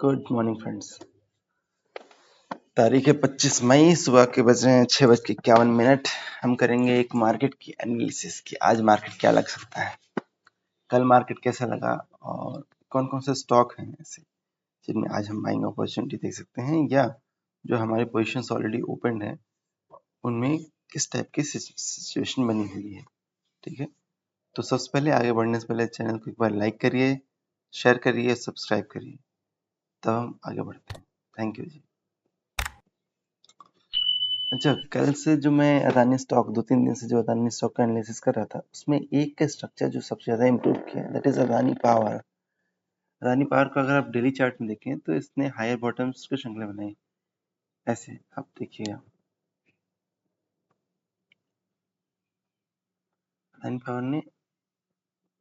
Good morning friends. तारीख है 25 मई, सुबह के बज रहे हैं 6:51। हम करेंगे एक मार्केट की एनालिसिस की आज मार्केट क्या लग सकता है, कल मार्केट कैसा लगा और कौन कौन से स्टॉक हैं ऐसे जिनमें आज हम बाइंग अपॉर्चुनिटी देख सकते हैं, या जो हमारे पोजीशंस ऑलरेडी ओपन है उनमें किस टाइप की सिचुएशन बनी हुई है। ठीक है, तो सबसे पहले आगे बढ़ने से पहले चैनल को एक बार लाइक करिए, शेयर करिए, सब्सक्राइब करिए, तब हम आगे बढ़ते हैं। थैंक यू जी। अच्छा, कल से जो मैं अदानी स्टॉक 2-3 दिन से जो अदानी स्टॉक का एनालिसिस कर रहा था, उसमें एक का स्ट्रक्चर जो सबसे ज़्यादा इम्प्रूव किया है, that is Adani power. Adani power को अगर आप डेली चार्ट में देखें तो इसने हायर बॉटम्स की श्रृंखला बनाई। ऐसे आप देखिएगा, अदानी पावर ने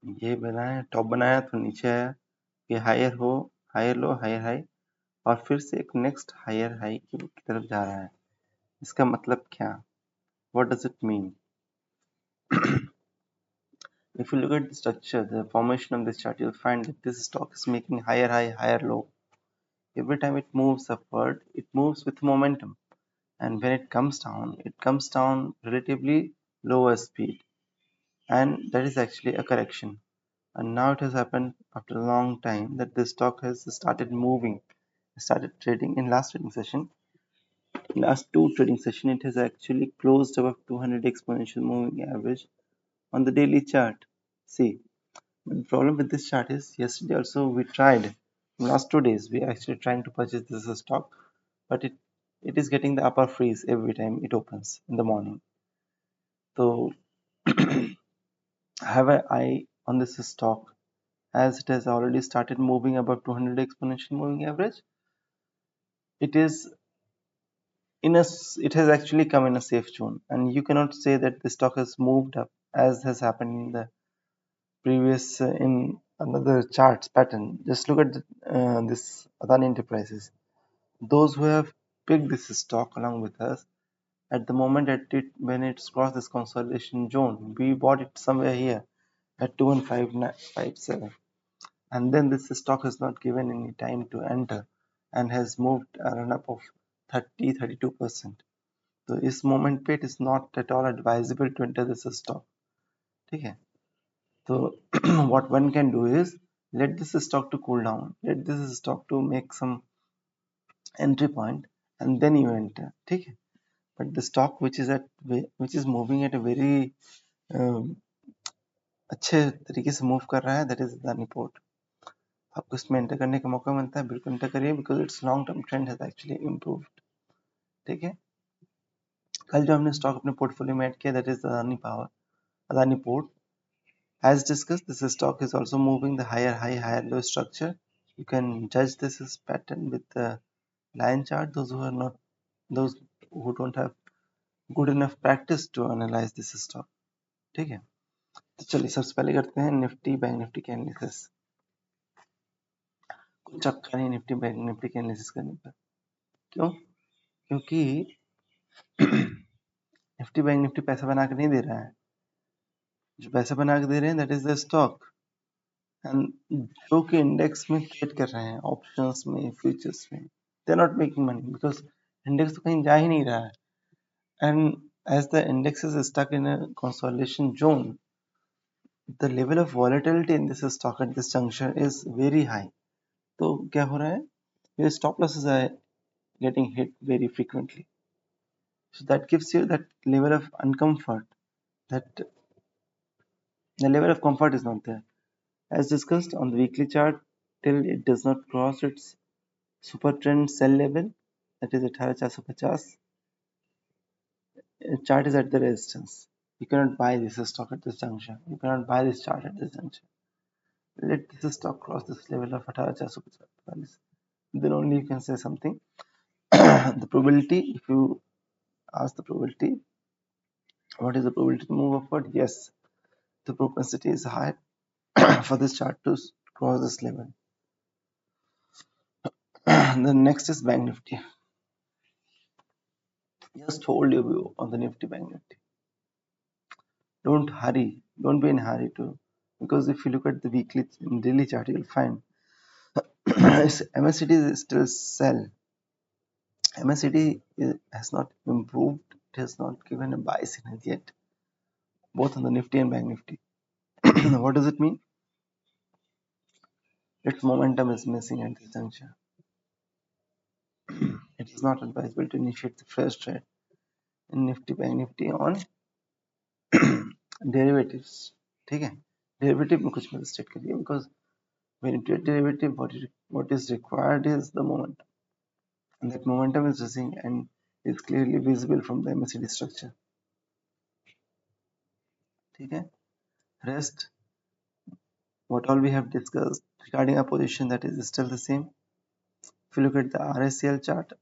ये बनाया, टॉप बनाया तो नीचे आया, ये हायर हो, हायर लो, हायर हाई, और फिर से एक नेक्स्ट हायर हाई की तरफ जा रहा है। इसका मतलब क्या, what does it mean? If you look at the structure, the formation of this chart, you'll find that this stock is making higher high, higher low. Every time it moves upward, it moves with momentum. And when it comes down relatively lower speed. And that is actually a correction. And now it has happened after a long time that this stock has started moving, started trading in last trading session. Last two trading session, it has actually closed above 200 exponential moving average on the daily chart. See, the problem with this chart is yesterday also we tried, last 2 days we are actually trying to purchase this stock, but it is getting the upper freeze every time it opens in the morning. So have an eye on this stock as it has already started moving above 200 exponential moving average. It is it has actually come in a safe zone, and you cannot say that the stock has moved up as has happened in the previous in another charts pattern. Just look at this Adani Enterprises. Those who have picked this stock along with us at the moment when it's crossed this consolidation zone, we bought it somewhere here at 21557, and then this stock has not given any time to enter and has moved a run up of 32%. So इस moment पे it is not at all advisable to enter this stock. ठीक है, so what one can do is let this stock to cool down, let this stock to make some entry point, and then you enter. ठीक है, but the stock which is moving at a very अच्छे तरीके से move कर रहा है, that is Adani Port. आपको इसमें एंटर करने का मौका मिलता है, बिल्कुल एंटर करिए, because its long term trend has actually improved. ठीक है, कल जो हमने स्टॉक अपने पोर्टफोलियो में ऐड किया, that is Adani Power, Adani Port. As discussed, this stock is also moving the higher high, higher low structure. You can judge this as pattern with the line chart. Those who don't have good enough practice to analyze this stock. ठीक है, तो चलिए सबसे पहले करते हैं Nifty bank Nifty के analysis. कुछ चक्कर नहीं निफ्टी बैंक निफ्टी के एनालिसिस करने पर। क्यों? क्योंकि निफ्टी बैंक निफ्टी पैसा बना के नहीं दे रहा है, जो पैसा बना के दे रहे हैं that is the stock, and जो कि इंडेक्स में ट्रेड कर रहे हैं, ऑप्शंस में, फ्यूचर्स में, they are not making money because index तो कहीं जा ही नहीं रहा है, and as the index is stuck in a consolidation zone, the level of volatility in this stock at this juncture is very high. तो क्या हो रहा है, your stop losses are getting hit very frequently, so that gives you that level of uncomfort, that the level of comfort is not there. As discussed on the weekly chart, till it does not cross its super trend sell level, that is 18450, chart is at the resistance. You cannot buy this stock at this juncture, you cannot buy this chart at this juncture. Let this stock cross this level of 18450, then only you can say something. The probability, if you ask the probability, what is the probability to move upward? Yes, the propensity is high for this chart to cross this level. The next is Bank Nifty. Just hold your view on the Nifty Bank Nifty. Don't hurry, don't be in a hurry to, because if you look at the weekly daily chart, you'll find MACD is still sell. MACD has not improved. It has not given a buy signal yet, both on the Nifty and Bank Nifty. What does it mean? Its momentum is missing at this juncture. It is not advisable to initiate the fresh trade in Nifty Bank Nifty on derivatives. ठीक है, derivative में कुछ मत state करिए, because when you trade derivative, what is required is the momentum, and that momentum is missing and is clearly visible from the MACD structure. ठीक है, rest what all we have discussed regarding our position, that is still the same. If you look at the RSL chart,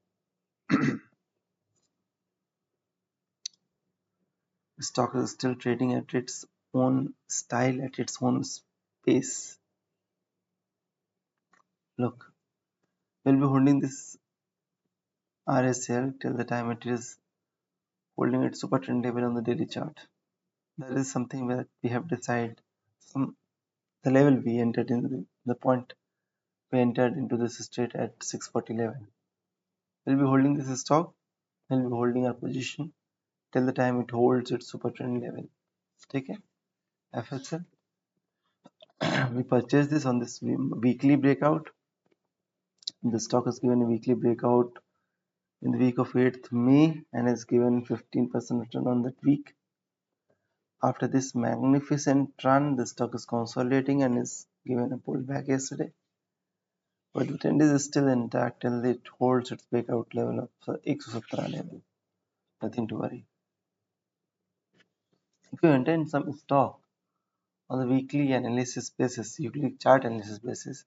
the stock is still trading at its own style, at its own pace. Look, we'll be holding this RSL till the time it is holding its super trend level on the daily chart. That is something that we have decided. The level we entered in, the point we entered into this trade at 640 level. We'll be holding this stock. We'll be holding our position till the time it holds its super trend level. Okay, FSL. We purchased this on this weekly breakout. The stock has given a weekly breakout in the week of 8th May and has given 15% return on that week. After this magnificent run, the stock is consolidating and is given a pullback yesterday. But the trend is still intact till it holds its breakout level of 117 level. Nothing to worry. If you enter in some stock on the weekly analysis basis, weekly chart analysis basis,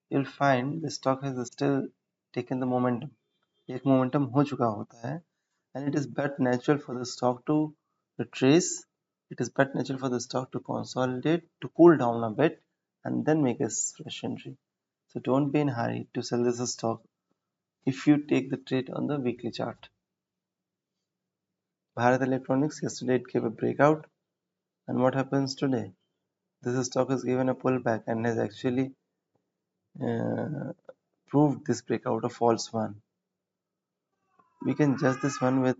you'll find the stock has still taken the momentum. एक momentum हो चुका होता है, and it is but natural for the stock to retrace. It is but natural for the stock to consolidate, to cool down a bit, and then make a fresh entry. So don't be in a hurry to sell this stock if you take the trade on the weekly chart. Bharat Electronics, yesterday it gave a breakout, and what happens today? This stock is given a pullback and has actually uh, proved this breakout a false one. We can judge this one with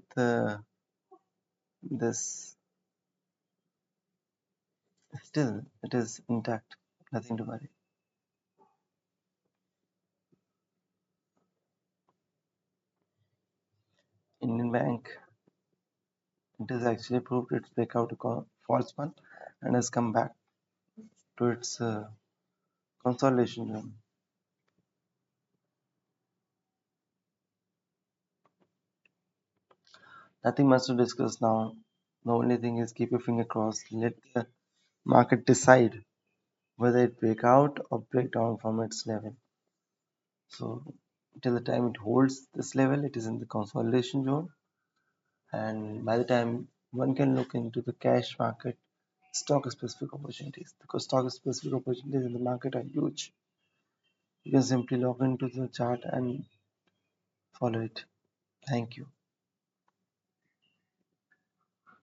this. Still, it is intact. Nothing to worry. Indian Bank, it has actually proved its breakout a false one and has come back to its consolidation zone. Nothing much to discuss now. The only thing is keep your finger crossed. Let the market decide whether it break out or break down from its level. So till the time it holds this level, it is in the consolidation zone, and by the time one can look into the cash market, stock specific opportunities, because stock specific opportunities in the market are huge. You can simply log into the chart and follow it. Thank you.